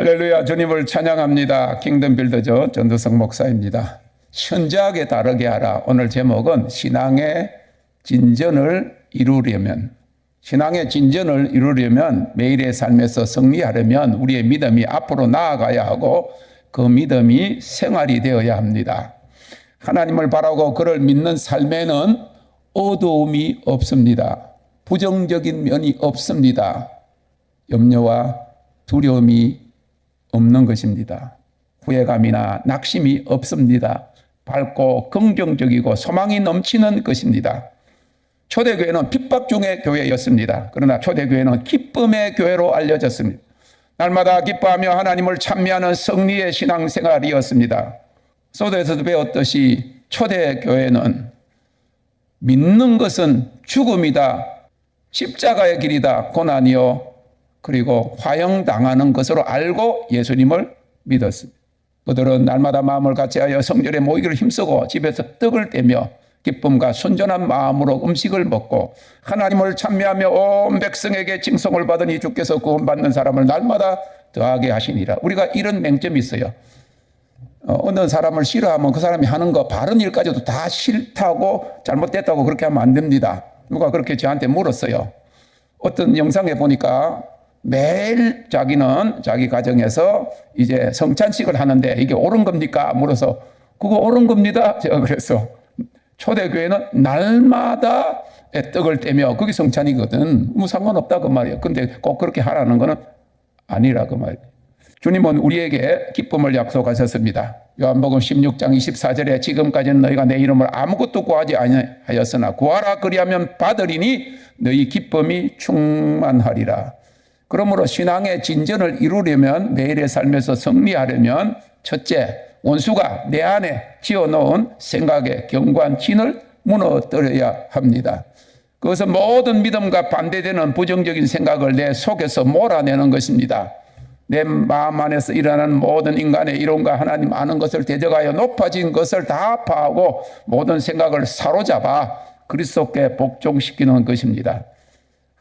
할렐루야, 주님을 찬양합니다. 킹덤 빌더죠. 전도성 목사입니다. 현저하게 다르게 하라. 오늘 제목은 신앙의 진전을 이루려면 매일의 삶에서 승리하려면 우리의 믿음이 앞으로 나아가야 하고 그 믿음이 생활이 되어야 합니다. 하나님을 바라고 그를 믿는 삶에는 어두움이 없습니다. 부정적인 면이 없습니다. 염려와 두려움이 없는 것입니다. 후회감이나 낙심이 없습니다. 밝고 긍정적이고 소망이 넘치는 것입니다. 초대교회는 핍박 중의 교회였습니다. 그러나 초대교회는 기쁨의 교회로 알려졌습니다. 날마다 기뻐하며 하나님을 찬미하는 승리의 신앙생활이었습니다. 소도에서도 배웠듯이 초대교회는 믿는 것은 죽음이다, 십자가의 길이다, 고난이요, 그리고 화형당하는 것으로 알고 예수님을 믿었습니다. 그들은 날마다 마음을 같이하여 성전에 모이기를 힘쓰고 집에서 떡을 떼며 기쁨과 순전한 마음으로 음식을 먹고 하나님을 찬미하며 온 백성에게 칭송을 받으니 주께서 구원받는 사람을 날마다 더하게 하시니라. 우리가 이런 맹점이 있어요. 어느 사람을 싫어하면 그 사람이 하는 거 바른 일까지도 다 싫다고 잘못됐다고 그렇게 하면 안 됩니다. 누가 그렇게 저한테 물었어요. 어떤 영상에 보니까 매일 자기는 자기 가정에서 이제 성찬식을 하는데 이게 옳은 겁니까? 물어서 그거 옳은 겁니다. 제가 그래서 초대교회는 날마다 떡을 떼며 그게 성찬이거든. 뭐 상관없다 그 말이에요. 근데 꼭 그렇게 하라는 거는 아니라 그 말이에요. 주님은 우리에게 기쁨을 약속하셨습니다. 요한복음 16장 24절에 지금까지는 너희가 내 이름을 아무것도 구하지 아니하였으나 구하라 그리하면 받으리니 너희 기쁨이 충만하리라. 그러므로 신앙의 진전을 이루려면 매일의 삶에서 승리하려면 첫째, 원수가 내 안에 지어놓은 생각의 견고한 진을 무너뜨려야 합니다. 그것은 모든 믿음과 반대되는 부정적인 생각을 내 속에서 몰아내는 것입니다. 내 마음 안에서 일어나는 모든 인간의 이론과 하나님 아는 것을 대적하여 높아진 것을 다 파하고 모든 생각을 사로잡아 그리스도께 복종시키는 것입니다.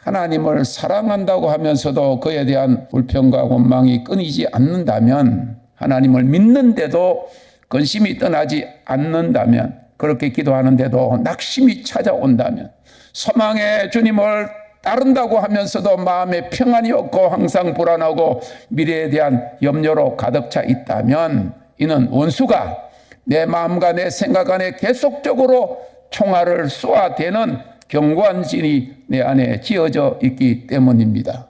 하나님을 사랑한다고 하면서도 그에 대한 불평과 원망이 끊이지 않는다면, 하나님을 믿는데도 근심이 떠나지 않는다면, 그렇게 기도하는데도 낙심이 찾아온다면, 소망의 주님을 따른다고 하면서도 마음에 평안이 없고 항상 불안하고 미래에 대한 염려로 가득 차 있다면, 이는 원수가 내 마음과 내 생각 안에 계속적으로 총알을 쏘아대는 견고한 진이 내 안에 지어져 있기 때문입니다.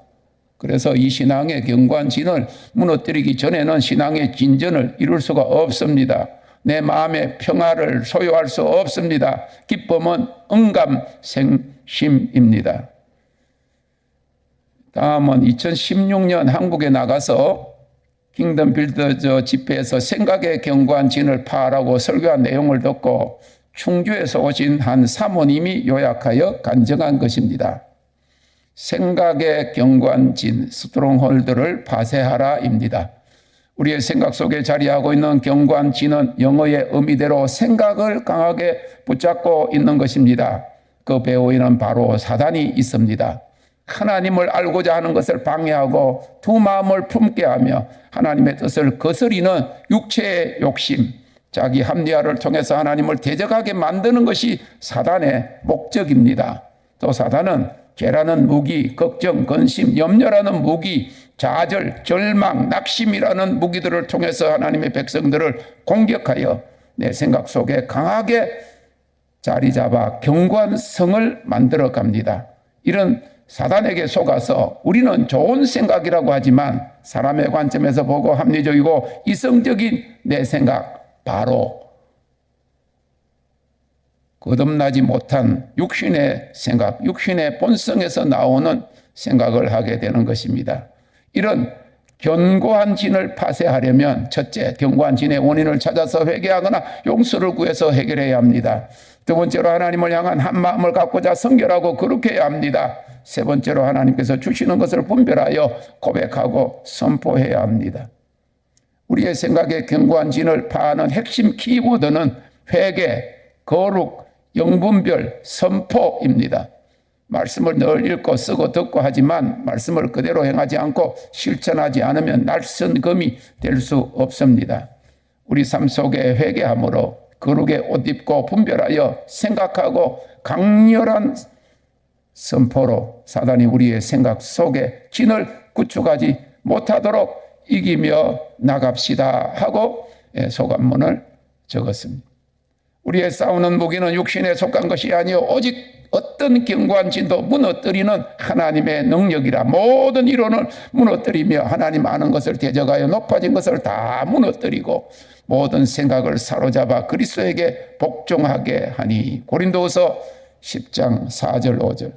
그래서 이 신앙의 견고한 진을 무너뜨리기 전에는 신앙의 진전을 이룰 수가 없습니다. 내 마음의 평화를 소유할 수 없습니다. 기쁨은 응감생심입니다. 다음은 2016년 한국에 나가서 킹덤 빌더즈 집회에서 생각의 견고한 진을 파하라고 설교한 내용을 듣고 충주에서 오신 한 사모님이 요약하여 간증한 것입니다. 생각의 견고한 진, 스트롱홀드를 파쇄하라입니다. 우리의 생각 속에 자리하고 있는 견고한 진은 영어의 의미대로 생각을 강하게 붙잡고 있는 것입니다. 그 배후에는 바로 사단이 있습니다. 하나님을 알고자 하는 것을 방해하고 두 마음을 품게 하며 하나님의 뜻을 거스리는 육체의 욕심, 자기 합리화를 통해서 하나님을 대적하게 만드는 것이 사단의 목적입니다. 또 사단은 죄라는 무기, 걱정, 근심, 염려라는 무기, 좌절, 절망, 낙심이라는 무기들을 통해서 하나님의 백성들을 공격하여 내 생각 속에 강하게 자리 잡아 견고한 성을 만들어 갑니다. 이런 사단에게 속아서 우리는 좋은 생각이라고 하지만 사람의 관점에서 보고 합리적이고 이성적인 내 생각, 바로 거듭나지 못한 육신의 생각, 육신의 본성에서 나오는 생각을 하게 되는 것입니다. 이런 견고한 진을 파쇄하려면 첫째, 견고한 진의 원인을 찾아서 회개하거나 용서를 구해서 해결해야 합니다. 두 번째로 하나님을 향한 한 마음을 갖고자 성결하고 거룩해야 합니다. 세 번째로 하나님께서 주시는 것을 분별하여 고백하고 선포해야 합니다. 우리의 생각의 견고한 진을 파하는 핵심 키워드는 회개, 거룩, 영분별, 선포입니다. 말씀을 늘 읽고 쓰고 듣고 하지만 말씀을 그대로 행하지 않고 실천하지 않으면 날선 검이 될 수 없습니다. 우리 삶 속에 회개함으로 거룩의 옷 입고 분별하여 생각하고 강렬한 선포로 사단이 우리의 생각 속에 진을 구축하지 못하도록 이기며 나갑시다 하고 소감문을 적었습니다. 우리의 싸우는 무기는 육신에 속한 것이 아니요 오직 어떤 견고한 진도 무너뜨리는 하나님의 능력이라. 모든 이론을 무너뜨리며 하나님 아는 것을 대적하여 높아진 것을 다 무너뜨리고 모든 생각을 사로잡아 그리스도에게 복종하게 하니. 고린도후서 10장 4절 5절.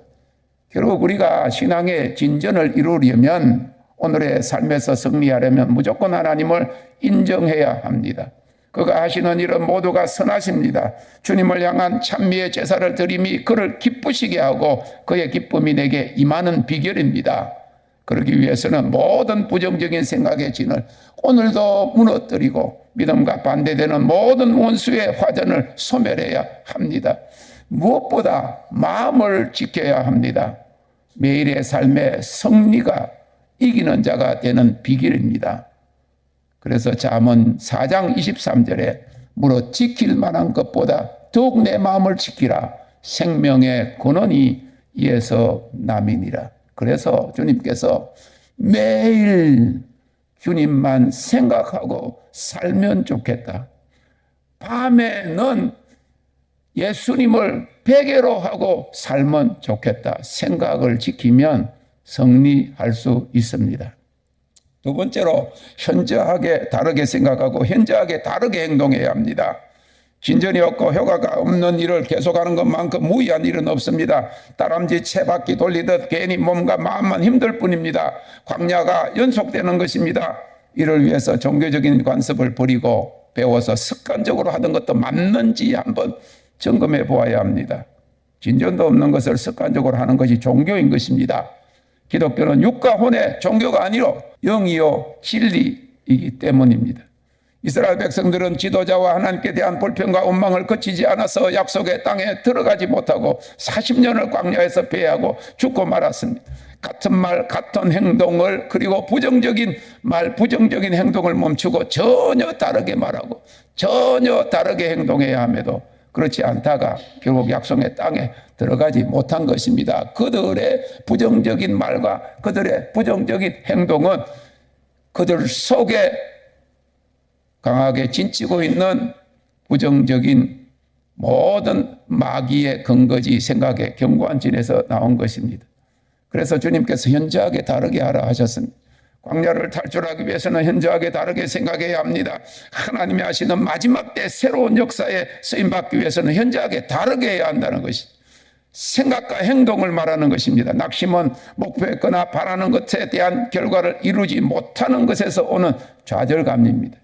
결국 우리가 신앙의 진전을 이루려면, 오늘의 삶에서 승리하려면 무조건 하나님을 인정해야 합니다. 그가 하시는 일은 모두가 선하십니다. 주님을 향한 찬미의 제사를 드림이 그를 기쁘시게 하고 그의 기쁨이 내게 임하는 비결입니다. 그러기 위해서는 모든 부정적인 생각의 진을 오늘도 무너뜨리고 믿음과 반대되는 모든 원수의 화전을 소멸해야 합니다. 무엇보다 마음을 지켜야 합니다. 매일의 삶의 승리가 이기는 자가 되는 비결입니다. 그래서 잠언 4장 23절에 무릇 지킬 만한 것보다 더욱 내 마음을 지키라. 생명의 근원이 이에서 남이니라. 그래서 주님께서 매일 주님만 생각하고 살면 좋겠다. 밤에는 예수님을 베개로 하고 살면 좋겠다. 생각을 지키면 승리할 수 있습니다. 두 번째로 현저하게 다르게 생각하고 현저하게 다르게 행동해야 합니다. 진전이 없고 효과가 없는 일을 계속하는 것만큼 무의한 일은 없습니다. 다람쥐 채바퀴 돌리듯 괜히 몸과 마음만 힘들 뿐입니다. 광야가 연속되는 것입니다. 이를 위해서 종교적인 관습을 버리고 배워서 습관적으로 하던 것도 맞는지 한번 점검해 보아야 합니다. 진전도 없는 것을 습관적으로 하는 것이 종교인 것입니다. 기독교는 육과 혼의 종교가 아니요 영이요 진리이기 때문입니다. 이스라엘 백성들은 지도자와 하나님께 대한 불평과 원망을 거치지 않아서 약속의 땅에 들어가지 못하고 40년을 광야에서 배회하고 죽고 말았습니다. 같은 말, 같은 행동을, 그리고 부정적인 말, 부정적인 행동을 멈추고 전혀 다르게 말하고 전혀 다르게 행동해야 함에도 그렇지 않다가 결국 약속의 땅에 들어가지 못한 것입니다. 그들의 부정적인 말과 그들의 부정적인 행동은 그들 속에 강하게 진치고 있는 부정적인 모든 마귀의 근거지 생각의 견고한 진에서 나온 것입니다. 그래서 주님께서 현저하게 다르게 하라 하셨습니다. 광야를 탈출하기 위해서는 현저하게 다르게 생각해야 합니다. 하나님이 하시는 마지막 때 새로운 역사에 쓰임받기 위해서는 현저하게 다르게 해야 한다는 것이 생각과 행동을 말하는 것입니다. 낙심은 목표했거나 바라는 것에 대한 결과를 이루지 못하는 것에서 오는 좌절감입니다.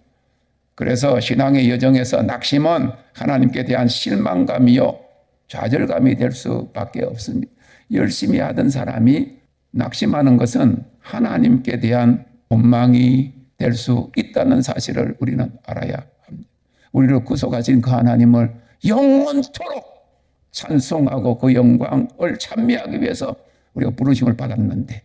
그래서 신앙의 여정에서 낙심은 하나님께 대한 실망감이요 좌절감이 될 수밖에 없습니다. 열심히 하던 사람이 낙심하는 것은 하나님께 대한 원망이 될 수 있다는 사실을 우리는 알아야 합니다. 우리를 구속하신 그 하나님을 영원토록 찬송하고 그 영광을 찬미하기 위해서 우리가 부르심을 받았는데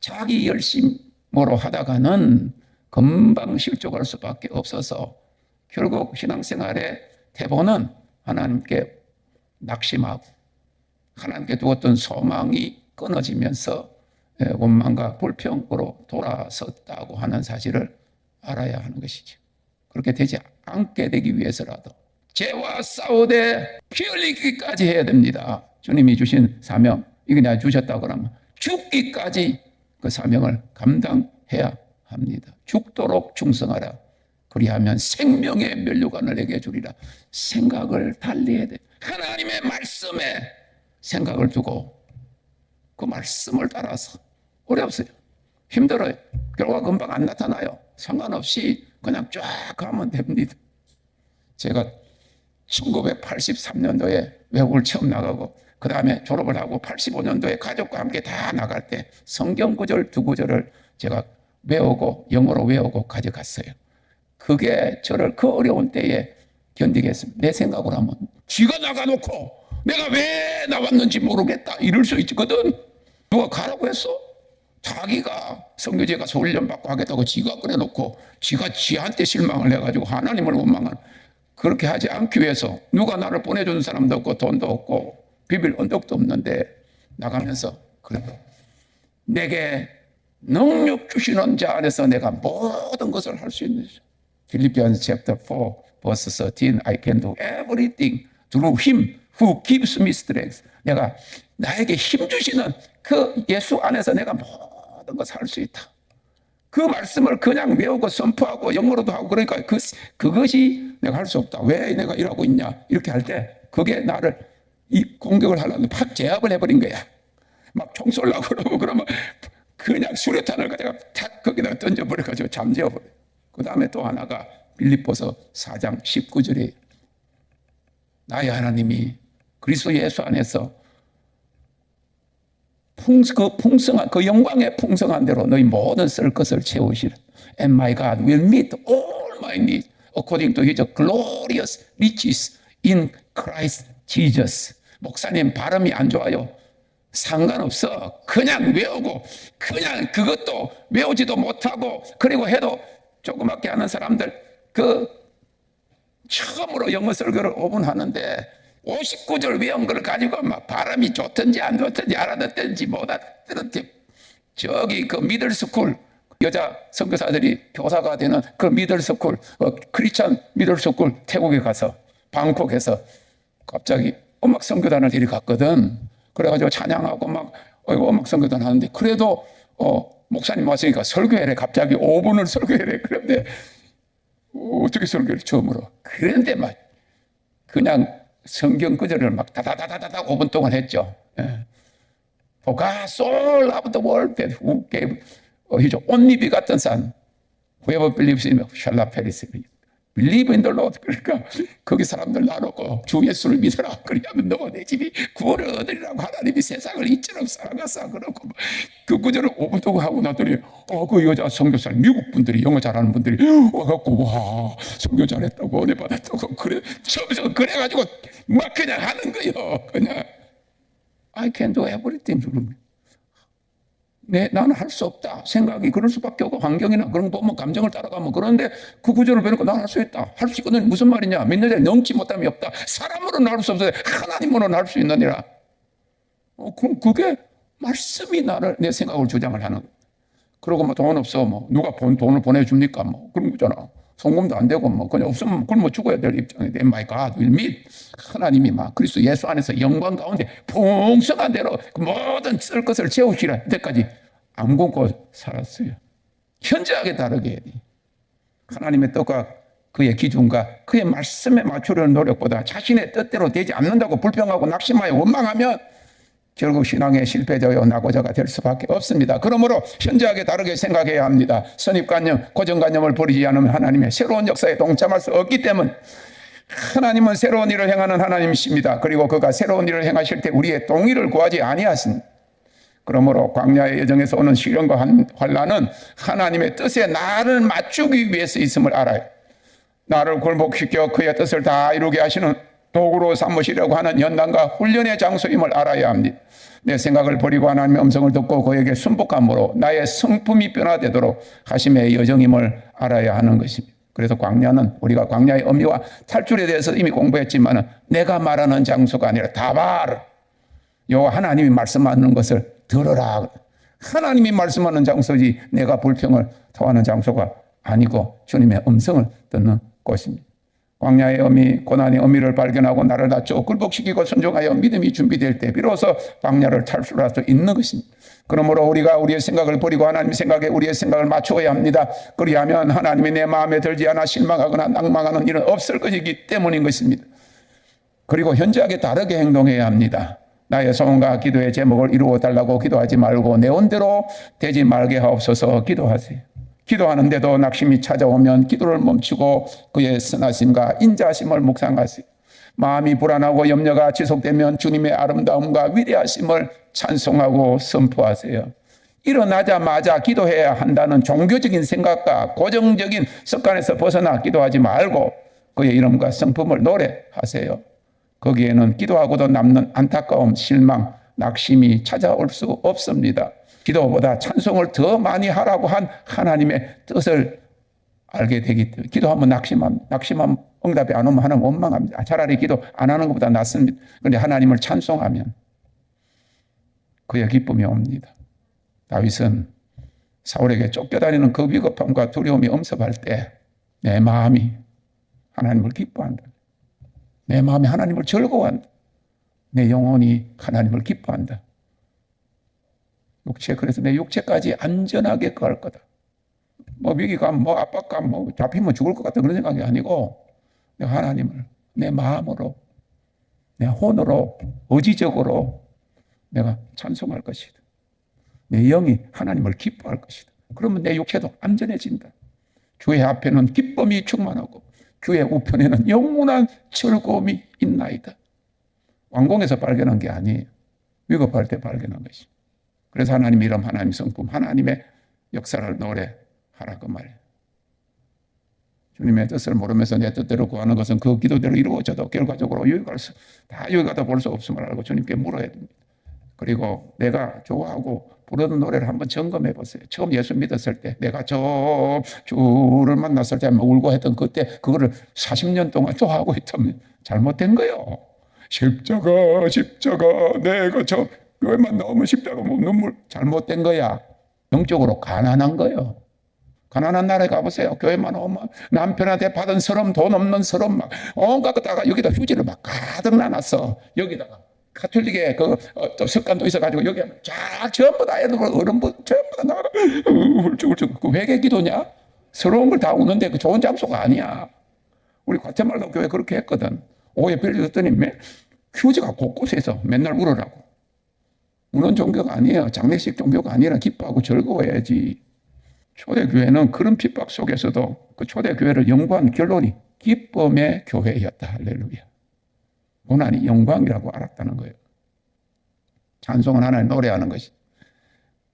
자기 열심으로 하다가는 금방 실족할 수밖에 없어서 결국 신앙생활의 대본은 하나님께 낙심하고 하나님께 두었던 소망이 끊어지면서 원망과 불평으로 돌아섰다고 하는 사실을 알아야 하는 것이죠. 그렇게 되지 않게 되기 위해서라도 죄와 싸우되 피 흘리기까지 해야 됩니다. 주님이 주신 사명, 이게 내가 주셨다고 하면 죽기까지 그 사명을 감당해야 합니다. 죽도록 충성하라. 그리하면 생명의 면류관을 내게 주리라. 생각을 달리해야 돼. 하나님의 말씀에 생각을 두고 그 말씀을 따라서 어렵어요. 힘들어요. 결과가 금방 안 나타나요. 상관없이 그냥 쫙 가면 됩니다. 제가 1983년도에 외국을 처음 나가고 그 다음에 졸업을 하고 85년도에 가족과 함께 다 나갈 때 성경 구절 두 구절을 제가 외우고 영어로 외우고 가져갔어요. 그게 저를 그 어려운 때에 견디게 했습니다. 내 생각으로 하면 쥐가 나가놓고 내가 왜 나왔는지 모르겠다 이럴 수 있거든. 누가 가라고 했어? 자기가 선교지에 가서 훈련받고 하겠다고 지가 그래놓고 지가 지한테 실망을 해가지고 하나님을 원망하는, 그렇게 하지 않기 위해서 누가 나를 보내주는 사람도 없고 돈도 없고 비빌 언덕도 없는데 나가면서 그래도 내게 능력 주시는 자 안에서 내가 모든 것을 할 수 있는, Philippians chapter 4 verse 13, I can do everything through him who gives me strength. 내가 나에게 힘 주시는 그 예수 안에서 내가 모든 것을 할 수 있다. 그 말씀을 그냥 외우고 선포하고 영어로도 하고 그러니까 그것이 내가 할 수 없다. 왜 내가 이러고 있냐 이렇게 할 때 그게 나를 이 공격을 하려고 팍 제압을 해버린 거야. 막 총 쏠려고 그러고 그러면 그냥 수류탄을 가져가 탁 거기다 던져버려가지고 잠재워버려. 그 다음에 또 하나가 빌립보서 4장 19절에 나의 하나님이 그리스도 예수 안에서 그 풍성한 그 영광의 풍성한 대로 너희 모든 쓸 것을 채우시라. And my God will meet all my needs according to his glorious riches in Christ Jesus. 목사님 발음이 안 좋아요. 상관없어. 그냥 외우고 그냥 그것도 외우지도 못하고 그리고 해도 조그맣게 하는 사람들 그 처음으로 영어 설교를 5분 하는데 59절 외운 걸 가지고 막 발음이 좋든지 안 좋든지 알아듣든지 못 알아듣든지 저기 그 미들스쿨 여자 선교사들이 교사가 되는 그 미들스쿨 크리스천 미들스쿨 태국에 가서 방콕에서 갑자기 음악 선교단을 데려갔거든. 그래가지고 찬양하고 막 음악 선교단 하는데 그래도 목사님 왔으니까 설교해래. 갑자기 5분을 설교해래. 그런데 어떻게 설교를 처음으로. 그런데 막 그냥 성경 구절을 막 다다다다다 5분 동안 했죠. 예. For God so loved the world that who gave his only begotten son. Whoever believes in him shall not perish. Believe in the Lord. 그러니까 거기 사람들 나누고 주 예수를 믿어라. 그리하면 너와 내 집이 구원을 얻으리라고 하나님이 세상을 이처럼 사랑하사 그러고 그 구절을 5분 동안 하고 나더니 그 여자 선교사 미국 분들이 영어 잘하는 분들이 와갖고 와 선교 잘했다고 은혜 받았다고 그래 처음부터 그래가지고 막 그냥 하는 거요. 그냥 I can do everything. 나는 할 수 없다. 생각이 그럴 수밖에 없고 환경이나 그런 거 보면 감정을 따라가면 그런데 그 구절을 배우니까 나는 할 수 있다. 할 수 있거든. 무슨 말이냐. 믿는 자에 넘지 못함이 없다. 사람으로는 할 수 없어요. 하나님으로는 할 수 있느니라. 그럼 그게 말씀이 내 생각을 주장을 하는 거예요. 그러고 뭐 돈 없어. 뭐 누가 돈을 보내줍니까? 뭐 그런 거잖아. 송금도 안 되고 뭐 그냥 없으면 굶어 죽어야 될 입장인데 My God will meet. 하나님이 막 그리스도 예수 안에서 영광 가운데 풍성한 대로 모든 쓸 것을 채우시라. 이때까지 안 굶고 살았어요. 현저하게 다르게 해야 돼. 하나님의 뜻과 그의 기준과 그의 말씀에 맞추려는 노력보다 자신의 뜻대로 되지 않는다고 불평하고 낙심하여 원망하면 결국 신앙의 실패자요 낙오자가 될 수밖에 없습니다. 그러므로 현저하게 다르게 생각해야 합니다. 선입관념, 고정관념을 버리지 않으면 하나님의 새로운 역사에 동참할 수 없기 때문에 하나님은 새로운 일을 행하는 하나님이십니다. 그리고 그가 새로운 일을 행하실 때 우리의 동의를 구하지 아니하십니다. 그러므로 광야의 여정에서 오는 시련과 환난은 하나님의 뜻에 나를 맞추기 위해서 있음을 알아요. 나를 굴복시켜 그의 뜻을 다 이루게 하시는 도구로 삼으시려고 하는 연단과 훈련의 장소임을 알아야 합니다. 내 생각을 버리고 하나님의 음성을 듣고 그에게 순복함으로 나의 성품이 변화되도록 하심의 여정임을 알아야 하는 것입니다. 그래서 광야는 우리가 광야의 의미와 탈출에 대해서 이미 공부했지만 내가 말하는 장소가 아니라 다발 여호와 하나님이 말씀하는 것을 들어라. 하나님이 말씀하는 장소지 내가 불평을 토하는 장소가 아니고 주님의 음성을 듣는 곳입니다. 광야의 의미, 고난의 의미를 발견하고 나를 낮추어 굴복시키고 순종하여 믿음이 준비될 때 비로소 광야를 탈출할 수 있는 것입니다. 그러므로 우리가 우리의 생각을 버리고 하나님의 생각에 우리의 생각을 맞추어야 합니다. 그리하면 하나님이 내 마음에 들지 않아 실망하거나 낭망하는 일은 없을 것이기 때문인 것입니다. 그리고 현저하게 다르게 행동해야 합니다. 나의 소원과 기도의 제목을 이루어 달라고 기도하지 말고 내 원대로 되지 말게 하옵소서 기도하세요. 기도하는데도 낙심이 찾아오면 기도를 멈추고 그의 선하심과 인자하심을 묵상하세요. 마음이 불안하고 염려가 지속되면 주님의 아름다움과 위대하심을 찬송하고 선포하세요. 일어나자마자 기도해야 한다는 종교적인 생각과 고정적인 습관에서 벗어나 기도하지 말고 그의 이름과 성품을 노래하세요. 거기에는 기도하고도 남는 안타까움, 실망, 낙심이 찾아올 수 없습니다. 기도보다 찬송을 더 많이 하라고 한 하나님의 뜻을 알게 되기 때문에 기도하면 낙심하면 응답이 안 오면 하나님 원망합니다. 차라리 기도 안 하는 것보다 낫습니다. 그런데 하나님을 찬송하면 그의 기쁨이 옵니다. 다윗은 사울에게 쫓겨다니는 그 위급함과 두려움이 엄습할 때 내 마음이 하나님을 기뻐한다. 내 마음이 하나님을 즐거워한다. 내 영혼이 하나님을 기뻐한다. 그래서 내 육체까지 안전하게 갈 거다. 위기감, 압박감, 잡히면 죽을 것 같은 그런 생각이 아니고 내가 하나님을 내 마음으로, 내 혼으로, 의지적으로 내가 찬송할 것이다. 내 영이 하나님을 기뻐할 것이다. 그러면 내 육체도 안전해진다. 주의 앞에는 기쁨이 충만하고 주의 우편에는 영원한 즐거움이 있나이다. 왕궁에서 발견한 게 아니에요. 위급할 때 발견한 것이. 그래서 하나님 이름, 하나님 성품, 하나님의 역사를 노래하라 그 말이에요. 주님의 뜻을 모르면서 내 뜻대로 구하는 것은 그 기도대로 이루어져도 결과적으로 유익하다 볼 수 없음을 알고 주님께 물어야 됩니다. 그리고 내가 좋아하고 부르는 노래를 한번 점검해 보세요. 처음 예수 믿었을 때 내가 주를 만났을 때 울고 했던 그때 그거를 40년 동안 또 하고 있다면 잘못된 거예요. 십자가 내가 교회만 나오면 십자가 눈물 잘못된 거야. 영적으로 가난한 거예요. 가난한 나라에 가보세요. 교회만 오면 남편한테 받은 서름, 돈 없는 서름 막 온갖 거다가 여기다 휴지를 막 가득 놔놨어. 여기다가 가톨릭의 또 습관도 있어가지고 여기 쫙 전부 다 애들 어른분 전부 다 나가 훌쩍훌쩍 그 회개 기도냐? 서러운 걸 다 우는데 그 좋은 장소가 아니야. 우리 과테말라 교회 그렇게 했거든. 오해 빌려줬더니 휴지가 곳곳에서 맨날 울으라고. 우는 종교가 아니에요. 장례식 종교가 아니라 기뻐하고 즐거워야지. 초대교회는 그런 핍박 속에서도 그 초대교회를 연구한 결론이 기쁨의 교회였다. 할렐루야. 고난이 영광이라고 알았다는 거예요. 찬송은 하나님 노래하는 것이.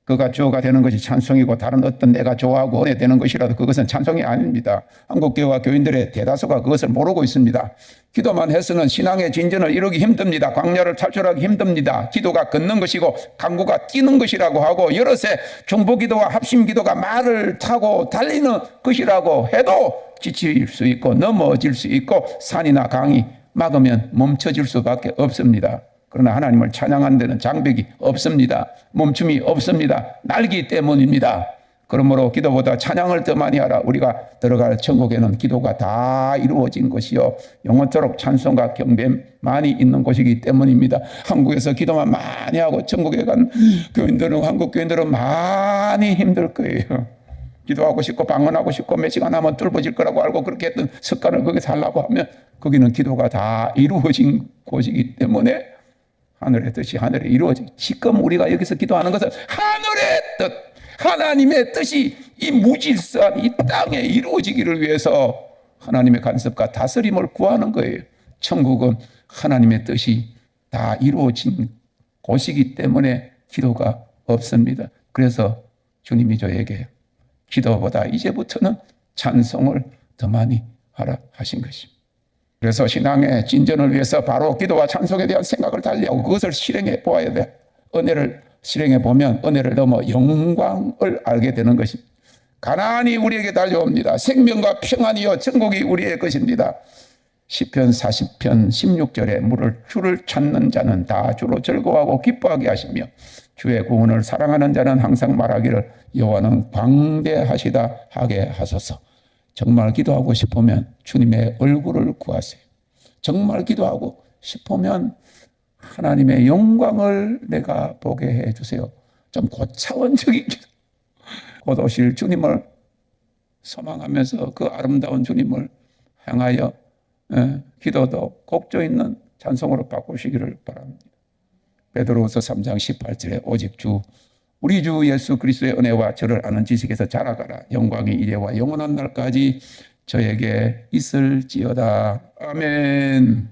그가 주어가 되는 것이 찬송이고 다른 어떤 내가 좋아하고 은혜 되는 것이라도 그것은 찬송이 아닙니다. 한국교회와 교인들의 대다수가 그것을 모르고 있습니다. 기도만 해서는 신앙의 진전을 이루기 힘듭니다. 광야를 탈출하기 힘듭니다. 기도가 걷는 것이고 강구가 뛰는 것이라고 하고 여럿의 중보기도와 합심기도가 말을 타고 달리는 것이라고 해도 지칠 수 있고 넘어질 수 있고 산이나 강이 막으면 멈춰질 수밖에 없습니다. 그러나 하나님을 찬양하는 데는 장벽이 없습니다. 멈춤이 없습니다. 날기 때문입니다. 그러므로 기도보다 찬양을 더 많이 하라. 우리가 들어갈 천국에는 기도가 다 이루어진 것이요 영원토록 찬송과 경배만이 있는 곳이기 때문입니다. 한국에서 기도만 많이 하고 천국에 간 교인들은 한국 교인들은 많이 힘들 거예요. 기도하고 싶고 방언하고 싶고 몇 시간 하면 뚫어질 거라고 알고 그렇게 했던 습관을 거기서 하려고 하면 거기는 기도가 다 이루어진 곳이기 때문에 하늘의 뜻이 하늘에 이루어지고 지금 우리가 여기서 기도하는 것은 하늘의 뜻, 하나님의 뜻이 이 무질서한 이 땅에 이루어지기를 위해서 하나님의 간섭과 다스림을 구하는 거예요. 천국은 하나님의 뜻이 다 이루어진 곳이기 때문에 기도가 없습니다. 그래서 주님이 저에게 기도보다 이제부터는 찬송을 더 많이 하라 하신 것입니다. 그래서 신앙의 진전을 위해서 바로 기도와 찬송에 대한 생각을 달리하고 그것을 실행해 보아야 돼. 은혜를 실행해 보면 은혜를 넘어 영광을 알게 되는 것입니다. 가나안이 우리에게 달려옵니다. 생명과 평안이요 천국이 우리의 것입니다. 시편 40편 16절에 주를 찾는 자는 다 주로 즐거워하고 기뻐하게 하시며 주의 구원을 사랑하는 자는 항상 말하기를 여호와는 광대하시다 하게 하소서. 정말 기도하고 싶으면 주님의 얼굴을 구하세요. 정말 기도하고 싶으면 하나님의 영광을 내가 보게 해주세요. 좀 고차원적인 기도. 곧 오실 주님을 소망하면서 그 아름다운 주님을 향하여 기도도 곡조 있는 찬송으로 바꾸시기를 바랍니다. 베드로후서 3장 18절에 오직 우리 주 예수 그리스도의 은혜와 저를 아는 지식에서 자라가라. 영광이 이제와 영원한 날까지 저에게 있을지어다. 아멘.